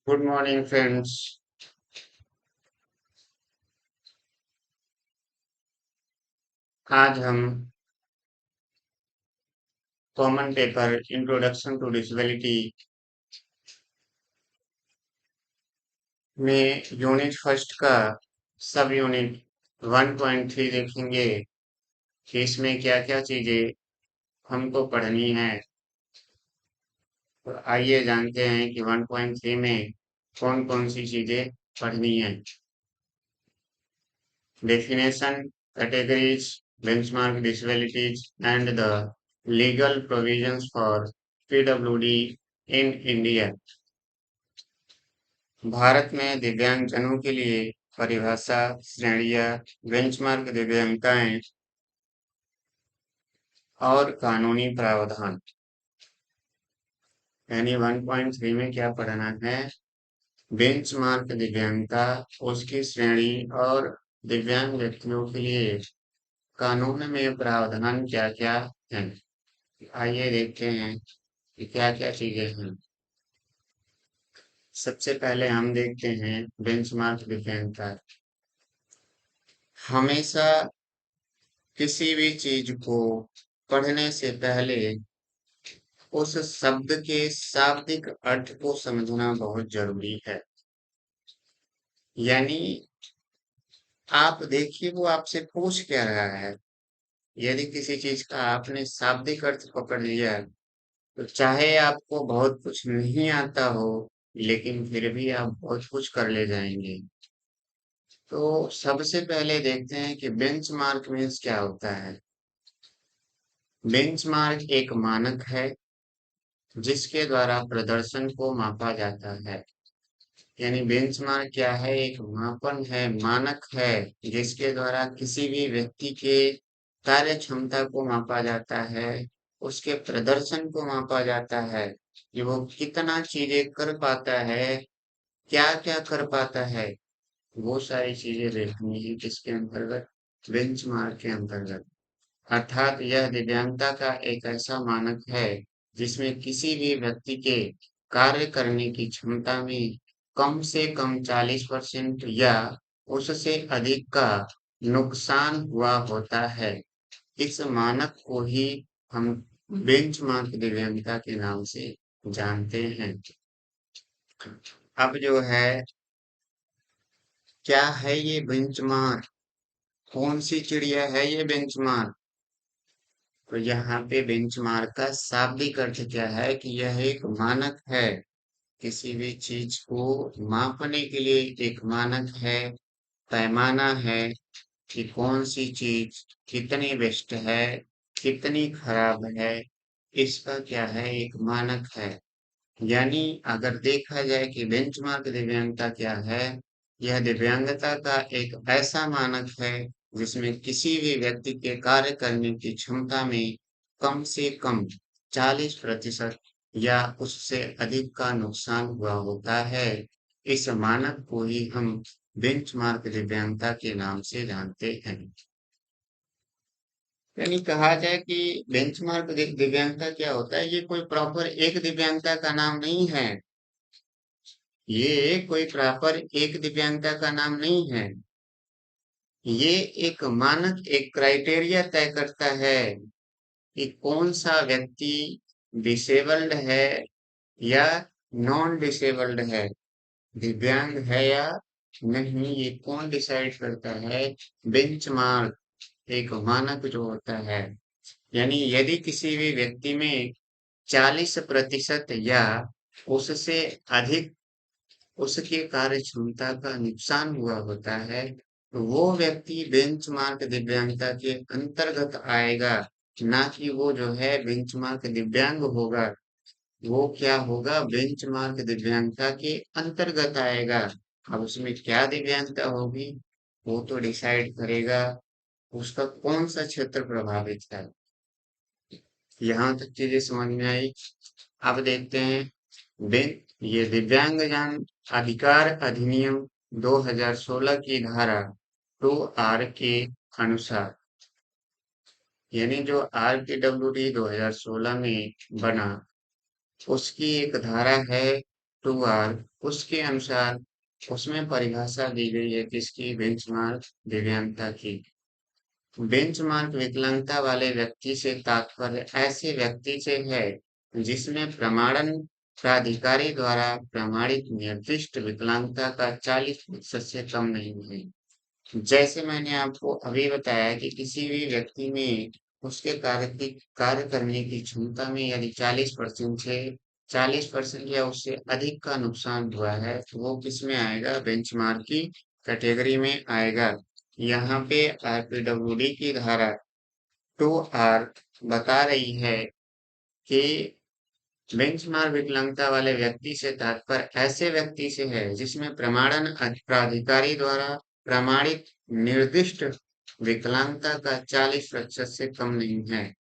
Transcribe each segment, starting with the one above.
Good morning friends. आज हम common paper introduction to disability में यूनिट फर्स्ट का सब यूनिट 1.3 देखेंगे कि इसमें क्या क्या चीजें हमको पढ़नी है। तो आइए जानते हैं कि 1.3 में कौन कौन सी चीजें पढ़नी है। Definition, categories, benchmark disabilities and the legal provisions for PWD in India. Bharat में दिव्यांगजनों के लिए परिभाषा, श्रेणियां, बेंचमार्क दिव्यांगताएं और कानूनी प्रावधान। यानी 1.3 में क्या पढ़ना है? बेंचमार्क दिव्यांगता, उसकी श्रेणी और दिव्यांग व्यक्तियों के लिए कानून में प्रावधान क्या क्या है। आइए देखते हैं कि क्या क्या चीजें हैं। सबसे पहले हम देखते हैं बेंचमार्क दिव्यांगता। हमेशा किसी भी चीज को पढ़ने से पहले उस शब्द के शाब्दिक अर्थ को समझना बहुत जरूरी है। यानी आप देखिए वो आपसे पूछ क्या रहा है। यदि किसी चीज का आपने शाब्दिक अर्थ पकड़ लिया तो चाहे आपको बहुत कुछ नहीं आता हो, लेकिन फिर भी आप बहुत कुछ कर ले जाएंगे। तो सबसे पहले देखते हैं कि बेंचमार्क मीन्स क्या होता है। बेंचमार्क एक मानक है जिसके द्वारा प्रदर्शन को मापा जाता है। यानी बेंचमार्क क्या है? एक मापन है, मानक है, जिसके द्वारा किसी भी व्यक्ति के कार्य क्षमता को मापा जाता है, उसके प्रदर्शन को मापा जाता है कि वो कितना चीजें कर पाता है, क्या क्या कर पाता है। वो सारी चीजें देखनी है किसके अंतर्गत? बेंचमार्क के अंतर्गत। अर्थात यह दिव्यांगता का एक ऐसा मानक है जिसमें किसी भी व्यक्ति के कार्य करने की क्षमता में कम से कम 40% या उससे अधिक का नुकसान हुआ होता है। इस मानक को ही हम बेंचमार्क दिव्यांगता के नाम से जानते हैं। अब जो है, क्या है ये बेंचमार्क? कौन सी चिड़िया है ये बेंचमार्क? तो यहाँ पे बेंचमार्क का शाब्दिक अर्थ क्या है कि यह एक मानक है। किसी भी चीज को मापने के लिए एक मानक है, पैमाना है कि कौन सी चीज कितनी बेस्ट है, कितनी खराब है। इसका क्या है? एक मानक है। यानी अगर देखा जाए कि बेंचमार्क दिव्यांगता क्या है, यह दिव्यांगता का एक ऐसा मानक है जिसमें किसी भी व्यक्ति के कार्य करने की क्षमता में कम से कम 40% या उससे अधिक का नुकसान हुआ होता है। इस मानक को ही हम बेंचमार्क दिव्यांगता के नाम से जानते हैं। यानी कहा जाए कि बेंचमार्क दिव्यांगता क्या होता है, ये कोई प्रॉपर एक दिव्यांगता का नाम नहीं है। ये कोई प्रॉपर एक दिव्यांगता का नाम नहीं है। ये एक मानक, एक क्राइटेरिया तय करता है कि कौन सा व्यक्ति डिसेबल्ड है या नॉन डिसेबल्ड है, दिव्यांग है या नहीं। ये कौन डिसाइड करता है? बेंचमार्क, एक मानक जो होता है। यानी यदि किसी भी व्यक्ति में 40% या उससे अधिक उसके कार्य क्षमता का नुकसान हुआ होता है, तो वो व्यक्ति बेंचमार्क दिव्यांगता के अंतर्गत आएगा। ना कि वो जो है बेंचमार्क दिव्यांग होगा। वो क्या होगा? बेंचमार्क दिव्यांगता के अंतर्गत आएगा। अब उसमें क्या दिव्यांगता होगी वो तो डिसाइड करेगा उसका कौन सा क्षेत्र प्रभावित है। यहाँ तक चीजें समझ में आई। अब देखते हैं ये दिव्यांगजन अधिकार अधिनियम 2016 की धारा 2R के अनुसार। यानी जो RTWD 2016 में बना, उसकी एक धारा है 2R, उसके अनुसार उसमें परिभाषा दी गई है किसकी, बेंचमार्क दिव्यांगता की। बेंचमार्क विकलांगता वाले व्यक्ति से तात्पर्य ऐसे व्यक्ति से है जिसमें प्रमाणन प्राधिकारी द्वारा प्रमाणित निर्दिष्ट विकलांगता का 40% से कम नहीं है। जैसे मैंने आपको अभी बताया कि किसी भी व्यक्ति में उसके कार्य करने की क्षमता में यदि 40% से 40% या उससे अधिक का नुकसान हुआ है तो वो किस में आएगा, बेंचमार्क की कैटेगरी में आएगा। यहाँ पे आरपीडब्ल्यूडी की धारा 2R बता रही है कि बेंचमार्क विकलांगता वाले व्यक्ति से तात्पर्य ऐसे व्यक्ति से है जिसमें प्रमाणन प्राधिकारी द्वारा प्रमाणित निर्दिष्ट विकलांगता का 40% से कम नहीं है।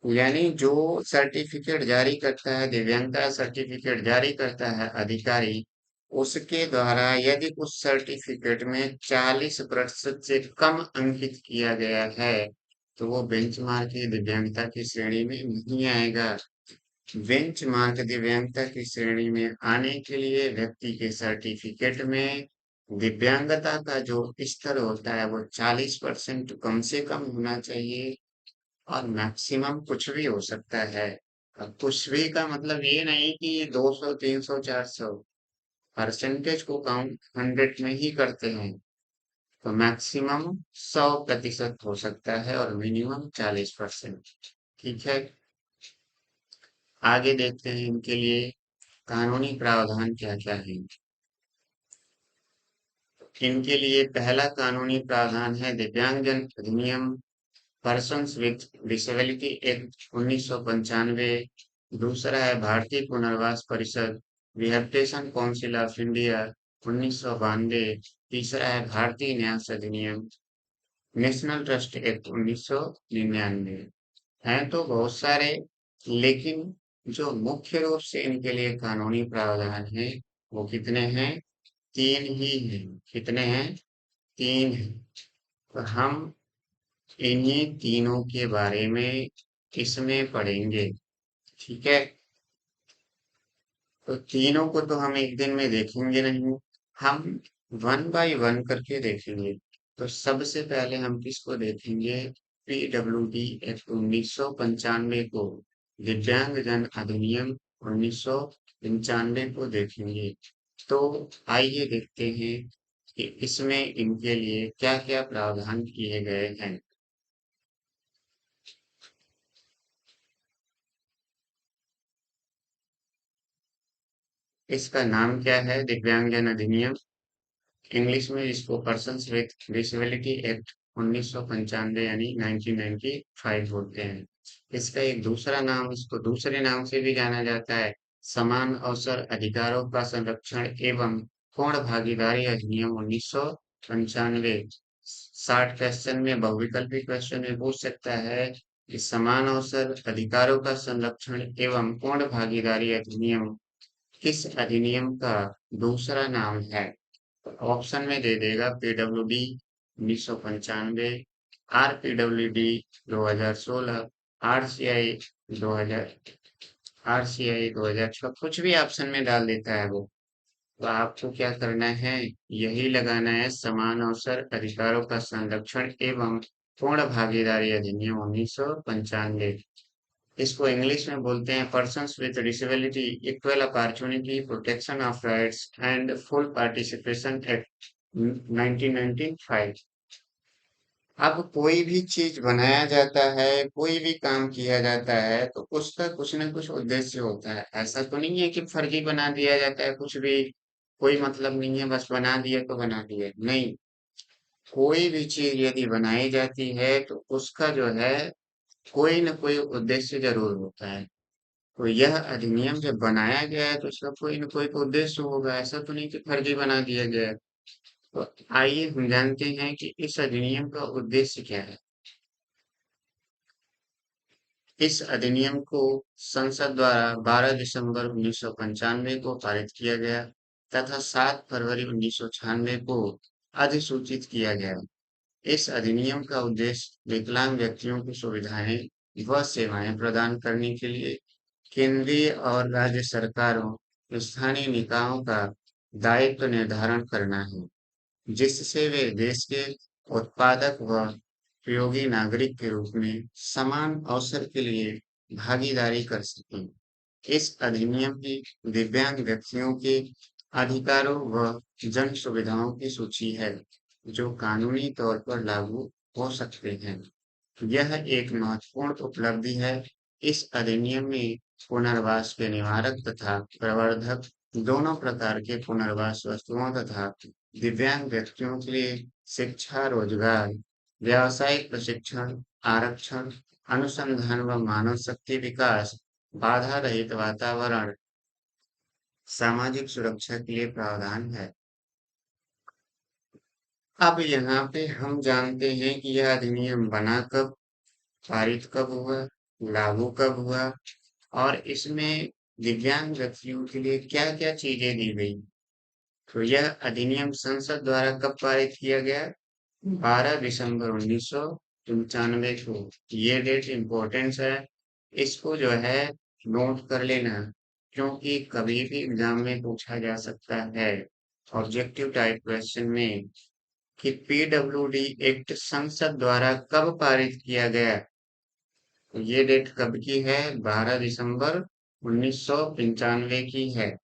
यानी जो सर्टिफिकेट जारी करता है, दिव्यांगता सर्टिफिकेट जारी करता है अधिकारी, उसके द्वारा यदि उस सर्टिफिकेट में 40% से कम अंकित किया गया है तो वो बेंचमार्क की दिव्यांगता की श्रेणी में नहीं आएगा। बेंचमार्क दिव्यांगता की श्रेणी में आने के लिए व्यक्ति के सर्टिफिकेट में दिव्यांगता का जो स्तर होता है वो 40% कम से कम होना चाहिए, और मैक्सिमम कुछ भी हो सकता है। अब कुछ भी का मतलब ये नहीं कि 200 300 400, परसेंटेज को काउंट 100 में ही करते हैं। तो मैक्सिमम 100% हो सकता है और मिनिमम 40%। ठीक है, आगे देखते हैं इनके लिए कानूनी प्रावधान क्या क्या है। इनके लिए पहला कानूनी प्रावधान है दिव्यांगजन अधिनियम, पर्सन्स विथ डिसेबिलिटी एक्ट 1995। दूसरा है भारतीय पुनर्वास परिषद, रिहैबिलिटेशन काउंसिल ऑफ इंडिया 1992। तीसरा है भारतीय न्यास अधिनियम, नेशनल ट्रस्ट एक्ट 1999। हैं तो बहुत सारे, लेकिन जो मुख्य रूप से इनके लिए कानूनी प्रावधान है वो कितने हैं, 3 ही हैं। कितने हैं, 3 हैं। तो हम इन्हीं तीनों के बारे में इसमें पढ़ेंगे। ठीक है, तो तीनों को तो हम एक दिन में देखेंगे नहीं, हम वन बाय वन करके देखेंगे। तो सबसे पहले हम किसको देखेंगे, पीडब्ल्यूडी एक्ट 1995 को, दिव्यांग जन अधिनियम 1995 को देखेंगे। तो आइए देखते हैं कि इसमें इनके लिए क्या क्या प्रावधान किए गए हैं। इसका नाम क्या है, दिव्यांगजन अधिनियम, इंग्लिश में इसको पर्सन्स विथ डिसेबिलिटी एक्ट 1995 यानी 1995 बोलते हैं। इसका एक दूसरा नाम, इसको दूसरे नाम से भी जाना जाता है समान अवसर अधिकारों का संरक्षण एवं पूर्ण भागीदारी अधिनियम 1995। 60 क्वेश्चन में बहुविकल्पी क्वेश्चन में पूछ सकता है कि समान अवसर अधिकारों का संरक्षण एवं पूर्ण भागीदारी अधिनियम किस अधिनियम का दूसरा नाम है। ऑप्शन में दे देगा पीडब्ल्यूडी 1995, आरपीडब्ल्यूडी 2016, आरसीआई 2000, आरसीआई 2006, कुछ भी ऑप्शन में डाल देता है वो। तो आपको क्या करना है, यही लगाना है समान अवसर अधिकारों का संरक्षण एवं पूर्ण भागीदारी अधिनियम 1995। इसको इंग्लिश में बोलते हैं persons with disability equal opportunity protection of rights and full participation act 1995। अब कोई भी चीज बनाया जाता है, कोई भी काम किया जाता है तो उसका कुछ ना कुछ उद्देश्य होता है। ऐसा तो नहीं है कि फर्जी बना दिया जाता है कुछ भी, कोई मतलब नहीं है, बस बना दिया तो बना दिया, नहीं। कोई भी चीज यदि बनाई जाती है तो उसका जो है कोई न कोई उद्देश्य जरूर होता है। तो यह अधिनियम जब बनाया गया है तो इसका कोई न कोई तो उद्देश्य होगा, ऐसा तो नहीं कि फर्जी बना दिया गया है। तो आइए हम जानते हैं कि इस अधिनियम का उद्देश्य क्या है। इस अधिनियम को संसद द्वारा 12 दिसंबर 1995 को पारित किया गया तथा 7 फरवरी 1996 को अधिसूचित किया गया। इस अधिनियम का उद्देश्य विकलांग व्यक्तियों को सुविधाएं व सेवाएं प्रदान करने के लिए केंद्रीय और राज्य सरकारों स्थानीय निकायों का दायित्व निर्धारण करना है, जिससे वे देश के उत्पादक व उपयोगी नागरिक के रूप में समान अवसर के लिए भागीदारी कर सकें। इस अधिनियम की दिव्यांग व्यक्तियों के अधिकारों व जन सुविधाओं की सूची है, जो कानूनी तौर पर लागू हो सकते हैं। यह एक महत्वपूर्ण उपलब्धि है। इस अधिनियम में पुनर्वास के निवारक तथा प्रवर्धक दोनों प्रकार के पुनर्वास वस्तुओं तथा दिव्यांग व्यक्तियों के लिए शिक्षा, रोजगार, व्यावसायिक प्रशिक्षण, आरक्षण, अनुसंधान व मानव शक्ति विकास, बाधा रहित वातावरण, सामाजिक सुरक्षा के लिए प्रावधान है। अब यहाँ पे हम जानते हैं कि यह अधिनियम बना कब, पारित कब हुआ, लागू कब हुआ और इसमें दिव्यांग व्यक्तियों के लिए क्या-क्या चीजें दी गई। तो यह अधिनियम संसद द्वारा कब पारित किया गया? 12 दिसंबर 1995 को। ये डेट इम्पोर्टेंस है। इसको जो है नोट कर लेना, क्योंकि कभी भी एग्जाम में पूछा जा सकता है ऑब्जेक्टिव टाइप क्वेश्चन में कि पीडब्ल्यूडी एक्ट संसद द्वारा कब पारित किया गया। तो ये डेट कब की है? 12 दिसंबर 1995 की है।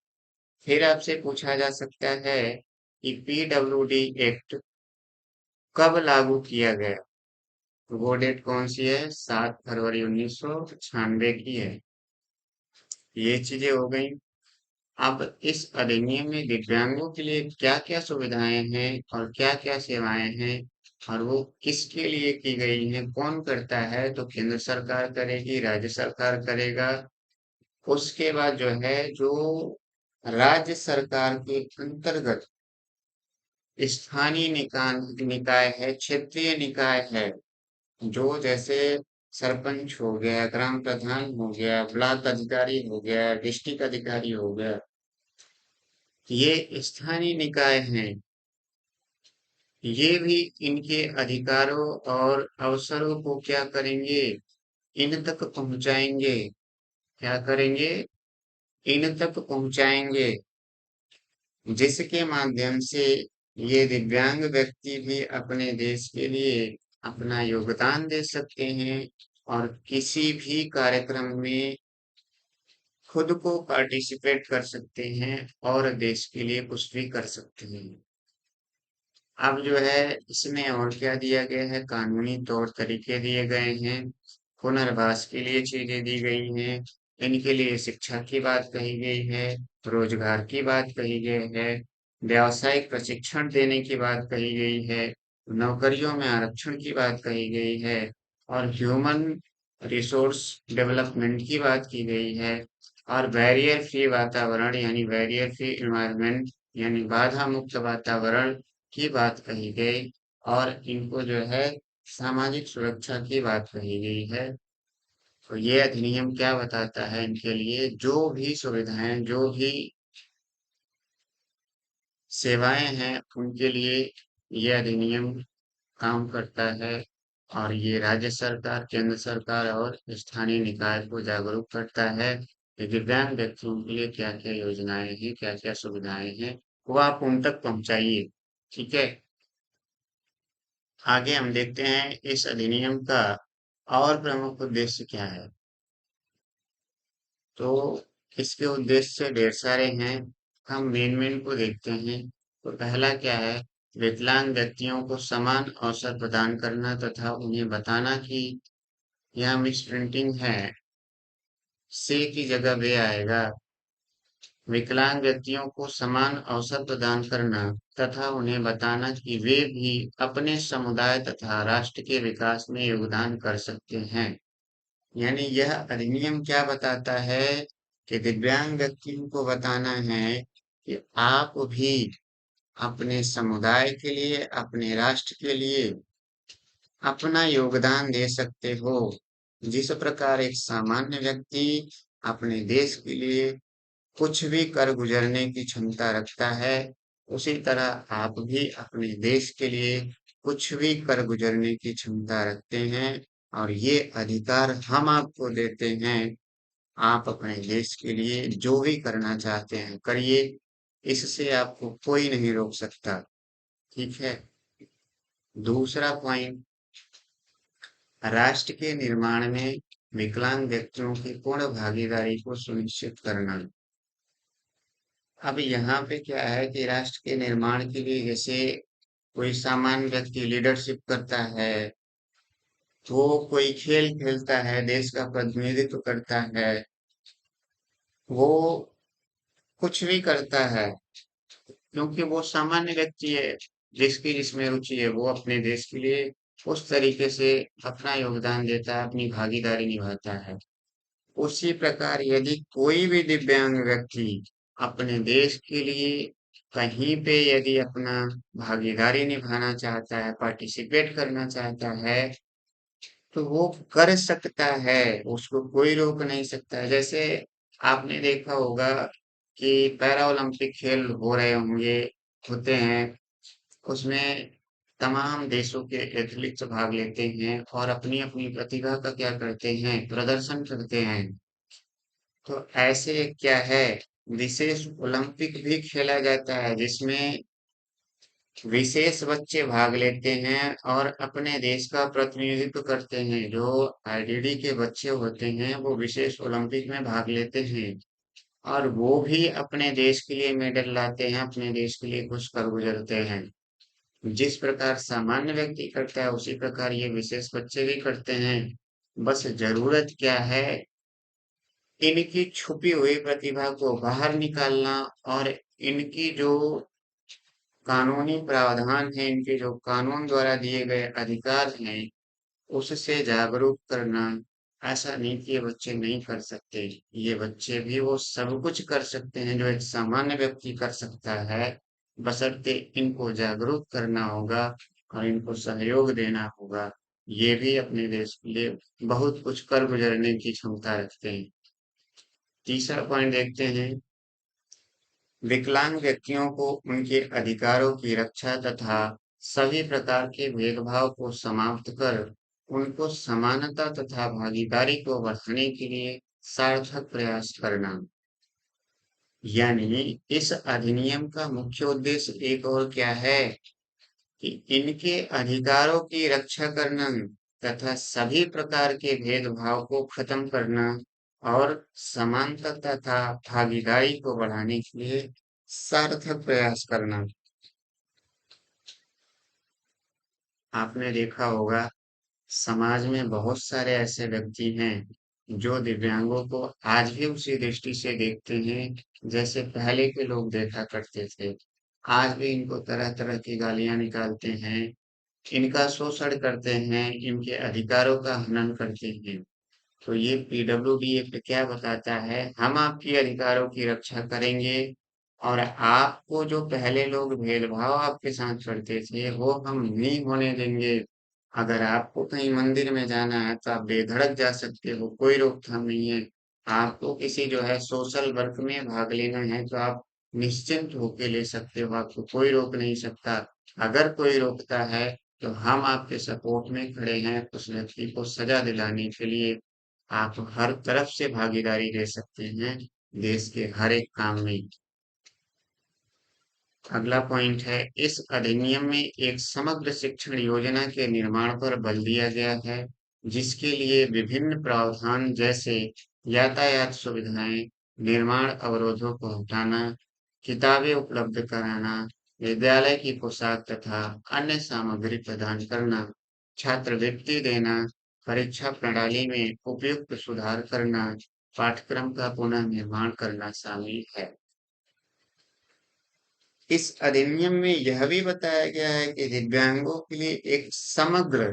फिर आपसे पूछा जा सकता है कि पीडब्ल्यूडी एक्ट कब लागू किया गया। तो वो डेट कौन सी है? 7 फरवरी 1996 की है। ये चीजें हो गई। अब इस अधिनियम में दिव्यांगों के लिए क्या-क्या सुविधाएं हैं और क्या-क्या सेवाएं हैं और वो किसके लिए की गई हैं, कौन करता है? तो केंद्र सरकार करेगी, राज्य सरकार करेगा। उसके बाद जो है, जो राज्य सरकार के अंतर्गत स्थानीय निकाय है, क्षेत्रीय निकाय है, जो जैसे सरपंच हो गया, ग्राम प्रधान हो गया, ब्लॉक अधिकारी हो गया, डिस्ट्रिक्ट अधिकारी हो गया, ये स्थानीय निकाय हैं। ये भी इनके अधिकारों और अवसरों को क्या करेंगे? इन तक पहुंचाएंगे। क्या करेंगे? इन तक पहुंचाएंगे, जिसके माध्यम से ये दिव्यांग व्यक्ति भी अपने देश के लिए अपना योगदान दे सकते हैं और किसी भी कार्यक्रम में खुद को पार्टिसिपेट कर सकते हैं और देश के लिए कुछ भी कर सकते हैं। अब जो है इसमें और क्या दिया गया है? कानूनी तौर तरीके दिए गए हैं, पुनर्वास के लिए चीजें दी गई हैं, इनके लिए शिक्षा की बात कही गई है, रोजगार की बात कही गई है, व्यावसायिक प्रशिक्षण देने की बात कही गई है, नौकरियों में आरक्षण की बात कही गई है और ह्यूमन रिसोर्स डेवलपमेंट की बात की गई है और बैरियर फ्री वातावरण यानी बैरियर फ्री इन्वायरमेंट यानी बाधा मुक्त वातावरण की बात कही गई और इनको जो है सामाजिक सुरक्षा की बात कही गई है। तो ये अधिनियम क्या बताता है? इनके लिए जो भी सुविधाएं, जो भी सेवाएं हैं, उनके लिए ये अधिनियम काम करता है और ये राज्य सरकार, केंद्र सरकार और स्थानीय निकाय को जागरूक करता है कि दिव्यांग व्यक्तियों के लिए क्या-क्या योजनाएं हैं, क्या-क्या सुविधाएं हैं, वो आप उन तक पहुंचाइए। ठीक है। आगे हम देखते हैं इस अधिनियम का और प्रमुख उद्देश्य क्या है। तो इसके उद्देश्य ढेर सारे हैं। हम मेन को देखते हैं। तो पहला क्या है? विकलांग व्यक्तियों को समान अवसर प्रदान करना तथा उन्हें बताना कि यह मिस प्रिंटिंग है, से की जगह वे आएगा। विकलांग व्यक्तियों को समान अवसर प्रदान करना तथा उन्हें बताना कि वे भी अपने समुदाय तथा राष्ट्र के विकास में योगदान कर सकते हैं। यानी यह अधिनियम क्या बताता है कि दिव्यांग व्यक्तियों को बताना है कि आप भी अपने समुदाय के लिए, अपने राष्ट्र के लिए अपना योगदान दे सकते हो। जिस प्रकार एक सामान्य व्यक्ति अपने देश के लिए कुछ भी कर गुजरने की क्षमता रखता है, उसी तरह आप भी अपने देश के लिए कुछ भी कर गुजरने की क्षमता रखते हैं और ये अधिकार हम आपको देते हैं। आप अपने देश के लिए जो भी करना चाहते हैं करिए, इससे आपको कोई नहीं रोक सकता। ठीक है। दूसरा पॉइंट, राष्ट्र के निर्माण में विकलांग व्यक्तियों की पूर्ण भागीदारी को सुनिश्चित करना। अब यहाँ पे क्या है कि राष्ट्र के निर्माण के लिए जैसे कोई सामान्य व्यक्ति लीडरशिप करता है, वो कोई खेल खेलता है, देश का प्रतिनिधित्व करता है, वो कुछ भी करता है, क्योंकि वो सामान्य व्यक्ति है, जिसकी जिसमें रुचि है वो अपने देश के लिए उस तरीके से अपना योगदान देता है, अपनी भागीदारी निभाता है। उसी प्रकार यदि कोई भी दिव्यांग व्यक्ति अपने देश के लिए कहीं पे यदि अपना भागीदारी निभाना चाहता है, पार्टिसिपेट करना चाहता है, तो वो कर सकता है, उसको कोई रोक नहीं सकता है। जैसे आपने देखा होगा कि पैरा ओलंपिक खेल हो रहे होंगे, होते हैं, उसमें तमाम देशों के एथलीट्स भाग लेते हैं और अपनी अपनी प्रतिभा का क्या करते हैं, प्रदर्शन करते हैं। तो ऐसे क्या है, विशेष ओलंपिक भी खेला जाता है जिसमें विशेष बच्चे भाग लेते हैं और अपने देश का प्रतिनिधित्व करते हैं। जो आईडीडी के बच्चे होते हैं वो विशेष ओलंपिक में भाग लेते हैं और वो भी अपने देश के लिए मेडल लाते हैं, अपने देश के लिए कुछ कर गुजरते हैं। जिस प्रकार सामान्य व्यक्ति करता है उसी प्रकार ये विशेष बच्चे भी करते हैं। बस जरूरत क्या है, इनकी छुपी हुई प्रतिभा को बाहर निकालना और इनकी जो कानूनी प्रावधान है, इनके जो कानून द्वारा दिए गए अधिकार हैं, उससे जागरूक करना। ऐसा नहीं कि ये बच्चे नहीं कर सकते, ये बच्चे भी वो सब कुछ कर सकते हैं जो एक सामान्य व्यक्ति कर सकता है, बशर्ते इनको जागरूक करना होगा और इनको सहयोग देना होगा। ये भी अपने देश के लिए बहुत कुछ कर गुजरने की क्षमता रखते हैं। तीसरा पॉइंट देखते हैं, विकलांग व्यक्तियों को उनके अधिकारों की रक्षा तथा सभी प्रकार के भेदभाव को समाप्त कर उनको समानता तथा भागीदारी को बढ़ाने के लिए सार्थक प्रयास करना। यानी इस अधिनियम का मुख्य उद्देश्य एक और क्या है कि इनके अधिकारों की रक्षा करना तथा सभी प्रकार के भेदभाव को खत्म करना और समानता तथा भागीदारी को बढ़ाने के लिए सार्थक प्रयास करना। आपने देखा होगा समाज में बहुत सारे ऐसे व्यक्ति हैं जो दिव्यांगों को आज भी उसी दृष्टि से देखते हैं जैसे पहले के लोग देखा करते थे। आज भी इनको तरह तरह की गालियां निकालते हैं, इनका शोषण करते हैं, इनके अधिकारों का हनन करते हैं। तो ये पीडब्ल्यूडी एक्ट क्या बताता है, हम आपके अधिकारों की रक्षा करेंगे और आपको जो पहले लोग भेदभाव आपके साथ करते थे वो हम नहीं होने देंगे। अगर आपको कहीं मंदिर में जाना है तो आप बेधड़क जा सकते हो, कोई रोकथाम नहीं है। आपको किसी जो है सोशल वर्क में भाग लेना है तो आप निश्चिंत होके ले सकते हो, आपको कोई रोक नहीं सकता। अगर कोई रोकता है तो हम आपके सपोर्ट में खड़े हैं, उस व्यक्ति को सजा दिलाने के लिए। आप हर तरफ से भागीदारी दे सकते हैं देश के हर एक काम में। अगला पॉइंट है, इस अधिनियम में एक समग्र शिक्षण योजना के निर्माण पर बल दिया गया है, जिसके लिए विभिन्न प्रावधान जैसे यातायात सुविधाएं, निर्माण अवरोधों को हटाना, किताबें उपलब्ध कराना, विद्यालय की पोशाक तथा अन्य सामग्री प्रदान करना, छात्रवृत्ति देना, परीक्षा प्रणाली में उपयुक्त सुधार करना, पाठ्यक्रम का पुनः निर्माण करना शामिल है। इस अधिनियम में यह भी बताया गया है कि दिव्यांगों के लिए एक समग्र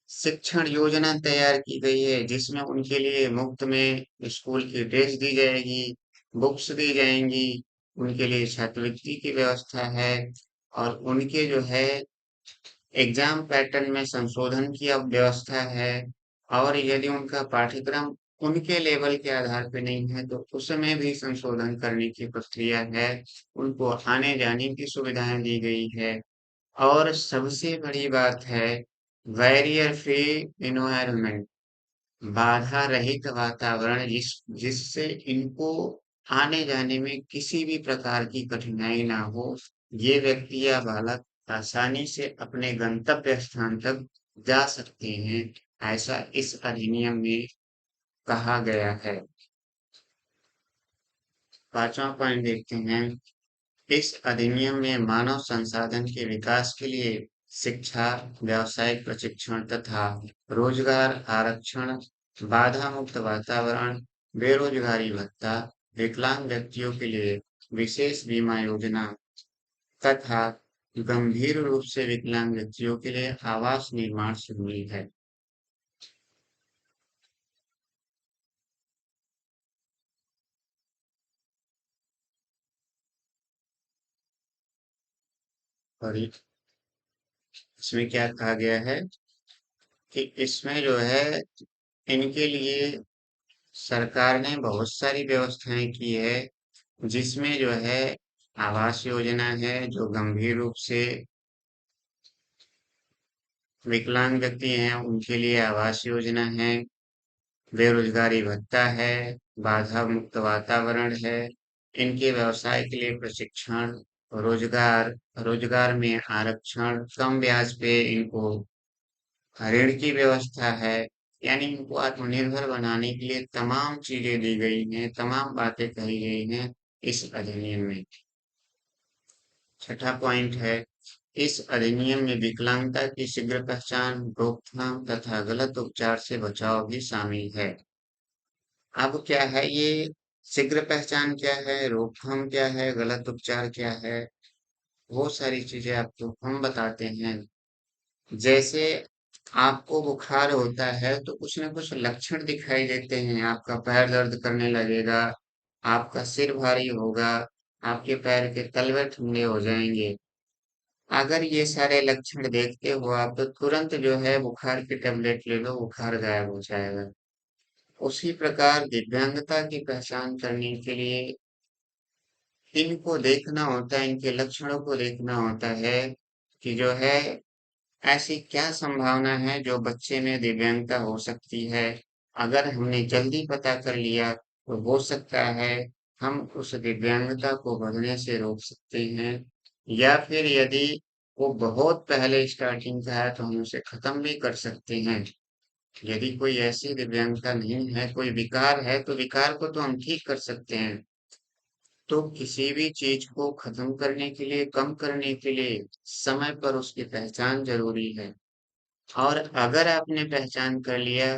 शिक्षण योजना तैयार की गई है जिसमें उनके लिए मुफ्त में स्कूल की ड्रेस दी जाएगी, बुक्स दी जाएंगी, उनके लिए छात्रवृत्ति की व्यवस्था है और उनके जो है एग्जाम पैटर्न में संशोधन की अब व्यवस्था है। और यदि उनका पाठ्यक्रम उनके लेवल के आधार पे नहीं है तो उसमें भी संशोधन करने की प्रक्रिया है। उनको आने जाने की सुविधाएं दी गई है और सबसे बड़ी बात है बैरियर फ्री इन्वायरमेंट। बाधा रहित वातावरण जिससे इनको आने जाने में किसी भी प्रकार की कठिनाई ना हो, ये व्यक्ति या बालक आसानी से अपने गंतव्य स्थान तक जा सकते हैं, ऐसा इस अधिनियम में कहा गया है। पांचवा पॉइंट देखते हैं। इस अधिनियम में मानव संसाधन के विकास के लिए शिक्षा, व्यावसायिक प्रशिक्षण तथा रोजगार आरक्षण, बाधा मुक्त वातावरण, बेरोजगारी भत्ता, विकलांग व्यक्तियों के लिए विशेष बीमा योजना तथा गंभीर रूप से विकलांग व्यक्तियों के लिए आवास निर्माण शामिल है। और इसमें क्या कहा गया है कि इसमें जो है इनके लिए सरकार ने बहुत सारी व्यवस्थाएं की है, जिसमें जो है आवास योजना है जो गंभीर रूप से विकलांग व्यक्ति हैं उनके लिए आवास योजना है, बेरोजगारी भत्ता है, बाधा मुक्त वातावरण है, इनके व्यवसाय के लिए प्रशिक्षण, रोजगार, रोजगार में आरक्षण, कम ब्याज पे इनको ऋण की व्यवस्था है। यानी इनको आत्मनिर्भर बनाने के लिए तमाम चीजें दी गई हैं, तमाम बातें कही गई हैं इस अधिनियम में। छठा पॉइंट है, इस अधिनियम में विकलांगता की शीघ्र पहचान, रोकथाम तथा गलत उपचार से बचाव भी शामिल है। अब क्या है ये शीघ्र पहचान क्या है, रोकथाम क्या है, गलत उपचार क्या है, वो सारी चीजें आपको हम बताते हैं। जैसे आपको बुखार होता है तो कुछ ना कुछ लक्षण दिखाई देते हैं, आपका पैर दर्द करने लगेगा, आपका सिर भारी होगा, आपके पैर के तलवे ठंडे हो जाएंगे। अगर ये सारे लक्षण देखते हो आप तो तुरंत जो है बुखार की टेबलेट ले लो, बुखार गायब हो जाएगा। उसी प्रकार दिव्यांगता की पहचान करने के लिए इनको देखना होता है, इनके लक्षणों को देखना होता है कि जो है ऐसी क्या संभावना है जो बच्चे में दिव्यांगता हो सकती है। अगर हमने जल्दी पता कर लिया तो हो सकता है हम उस दिव्यांगता को बढ़ने से रोक सकते हैं, या फिर यदि वो बहुत पहले स्टार्टिंग का है तो हम उसे खत्म भी कर सकते हैं। यदि कोई ऐसी दिव्यांगता नहीं है, कोई विकार है, तो विकार को तो हम ठीक कर सकते हैं। तो किसी भी चीज को खत्म करने के लिए, कम करने के लिए समय पर उसकी पहचान जरूरी है। और अगर आपने पहचान कर लिया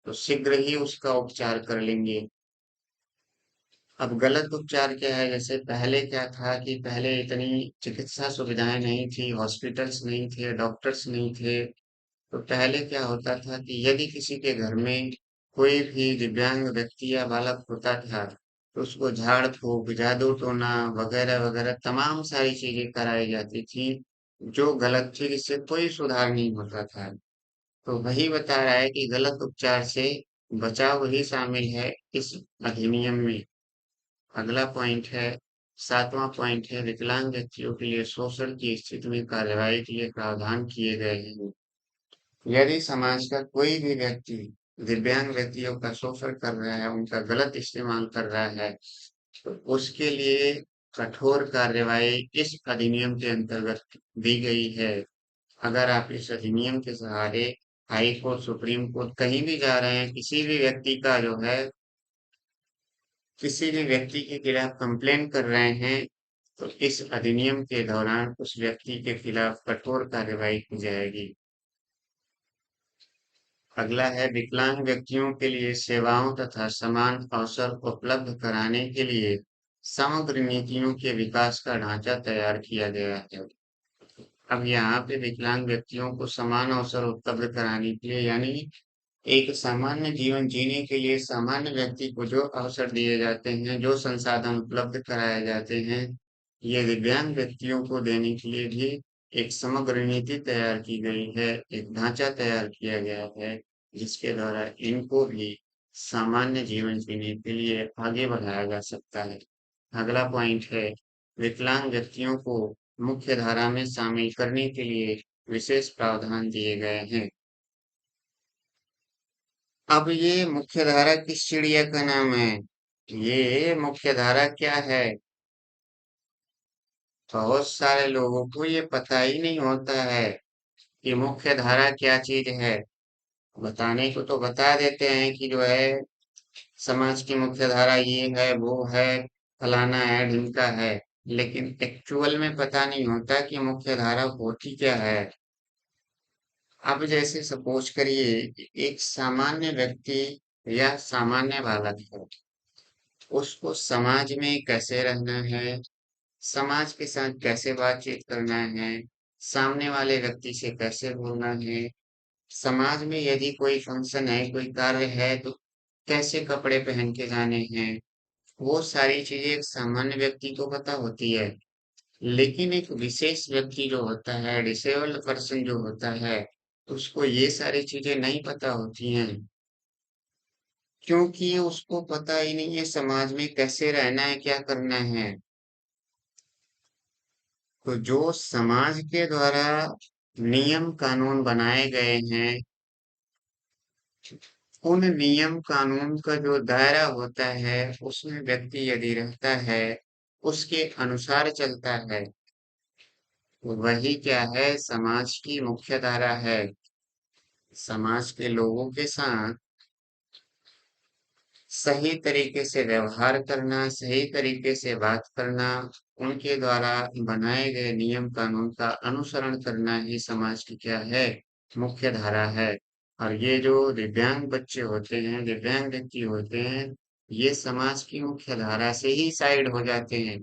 तो शीघ्र ही उसका उपचार कर लेंगे। अब गलत उपचार क्या है, जैसे पहले क्या था कि पहले इतनी चिकित्सा सुविधाएं नहीं थी, हॉस्पिटल्स नहीं थे, डॉक्टर्स नहीं थे। तो पहले क्या होता था कि यदि किसी के घर में कोई भी दिव्यांग व्यक्ति या बालक होता था तो उसको झाड़ फूक, जादू टोना वगैरह वगैरह तमाम सारी चीजें कराई जाती थी, जो गलत थी, जिससे कोई सुधार नहीं होता था। तो वही बता रहा है कि गलत उपचार से बचाव ही शामिल है इस अधिनियम में। अगला पॉइंट है, सातवां पॉइंट है, विकलांग व्यक्तियों के लिए शोषण की स्थिति में कार्रवाई के लिए प्रावधान किए गए हैं। यदि समाज का कोई भी व्यक्ति दिव्यांग व्यक्तियों का शोषण कर रहा है, उनका गलत इस्तेमाल कर रहा है, तो उसके लिए कठोर कार्रवाई इस अधिनियम के अंतर्गत दी गई है। अगर आप इस अधिनियम के सहारे हाई कोर्ट, सुप्रीम कोर्ट कहीं भी जा रहे हैं, किसी भी व्यक्ति के खिलाफ कंप्लेन कर रहे हैं, तो इस अधिनियम के दौरान उस व्यक्ति के खिलाफ कठोर कार्रवाई की जाएगी। अगला है, विकलांग व्यक्तियों के लिए सेवाओं तथा समान अवसर उपलब्ध कराने के लिए समग्र नीतियों के विकास का ढांचा तैयार किया गया है। अब यहाँ पे विकलांग व्यक्तियों को समान अवसर उपलब्ध कराने के लिए, यानी एक सामान्य जीवन जीने के लिए सामान्य व्यक्ति को जो अवसर दिए जाते हैं, जो संसाधन उपलब्ध कराए जाते हैं, ये दिव्यांग व्यक्तियों को देने के लिए भी एक समग्र नीति तैयार की गई है, एक ढांचा तैयार किया गया है, जिसके द्वारा इनको भी सामान्य जीवन जीने के लिए आगे बढ़ाया जा सकता है। अगला पॉइंट है, विकलांग व्यक्तियों को मुख्य धारा में शामिल करने के लिए विशेष प्रावधान दिए गए हैं। अब ये मुख्यधारा किस चिड़िया का नाम है? ये मुख्यधारा क्या है? बहुत सारे लोगों को ये पता ही नहीं होता है कि मुख्यधारा क्या चीज है। बताने को तो बता देते हैं कि जो है समाज की मुख्यधारा ये है, वो है, फलाना है, ढिमका है, लेकिन एक्चुअल में पता नहीं होता कि मुख्यधारा होती क्या है। अब जैसे सपोज करिए कि एक सामान्य व्यक्ति या सामान्य बालक है, उसको समाज में कैसे रहना है, समाज के साथ कैसे बातचीत करना है, सामने वाले व्यक्ति से कैसे बोलना है, समाज में यदि कोई फंक्शन है, कोई कार्य है, तो कैसे कपड़े पहन के जाने हैं, वो सारी चीजें एक सामान्य व्यक्ति को पता होती है। लेकिन एक विशेष व्यक्ति जो होता है, डिसेबल्ड पर्सन जो होता है, उसको ये सारी चीजें नहीं पता होती हैं, क्योंकि उसको पता ही नहीं है समाज में कैसे रहना है, क्या करना है। तो जो समाज के द्वारा नियम कानून बनाए गए हैं, उन नियम कानून का जो दायरा होता है, उसमें व्यक्ति यदि रहता है, उसके अनुसार चलता है, वही क्या है, समाज की मुख्य धारा है। समाज के लोगों के साथ सही तरीके से व्यवहार करना, सही तरीके से बात करना, उनके द्वारा बनाए गए नियम कानून का अनुसरण करना ही समाज की क्या है, मुख्य धारा है। और ये जो दिव्यांग बच्चे होते हैं, दिव्यांग व्यक्ति होते हैं, ये समाज की मुख्य धारा से ही साइड हो जाते हैं,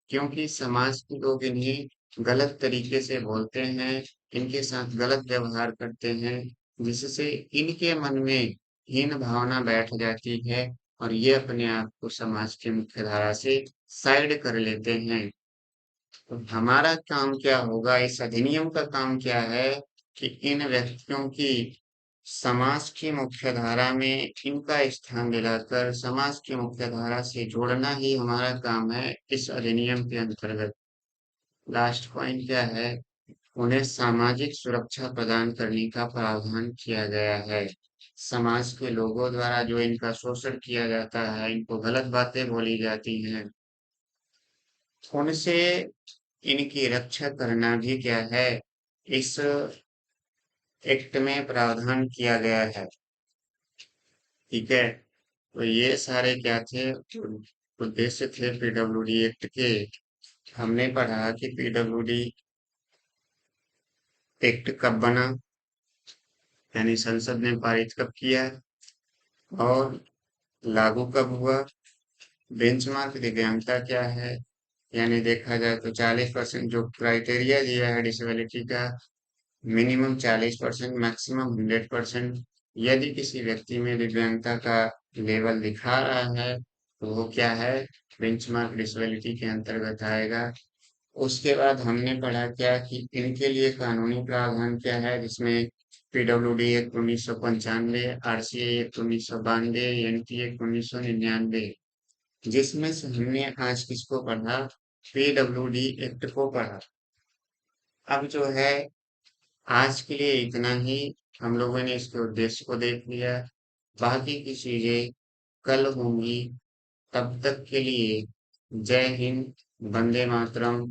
क्योंकि समाज के लोग इन्हें गलत तरीके से बोलते हैं, इनके साथ गलत व्यवहार करते हैं, जिससे इनके मन में हीन भावना बैठ जाती है और ये अपने आप को समाज की मुख्य धारा से साइड कर लेते हैं। तो हमारा काम क्या होगा, इस अधिनियम का काम क्या है कि इन व्यक्तियों की समाज की मुख्य धारा में इनका स्थान दिलाकर समाज की मुख्य धारा से जोड़ना ही हमारा काम है। इस अधिनियम के अंतर्गत लास्ट पॉइंट क्या है, उन्हें सामाजिक सुरक्षा प्रदान करने का प्रावधान किया गया है। समाज के लोगों द्वारा जो इनका शोषण किया जाता है, इनको गलत बातें बोली जाती हैं, उनसे इनकी रक्षा करना भी क्या है, इस एक्ट में प्रावधान किया गया है। ठीक है, तो ये सारे क्या थे, उद्देश्य थे पीडब्ल्यूडी एक्ट के। हमने पढ़ा कि पीडब्ल्यूडी एक्ट कब बना, यानी संसद ने पारित कब किया, और लागू कब हुआ, बेंचमार्क दिव्यांगता क्या है, यानी देखा जाए तो 40% जो क्राइटेरिया दिया है डिसेबिलिटी का, मिनिमम 40%, मैक्सिमम 100%। यदि किसी व्यक्ति में दिव्यांगता का लेवल दिखा रहा है, तो वो क्या है, बेंचमार्क डिसेबिलिटी के अंतर्गत आएगा। उसके बाद हमने पढ़ा क्या कि इनके लिए कानूनी प्रावधान क्या है, जिसमें PWD act 1995, RCA act 1992, NT act 1999, जिसमें से हमने आज किसको पढ़ा, पीडब्ल्यूडी एक्ट को पढ़ा। अब जो है आज के लिए इतना ही, हम लोगों ने इसके उद्देश्य को देख लिया, बाकी की चीजें कल होंगी। तब तक के लिए जय हिंद, वंदे मातरम।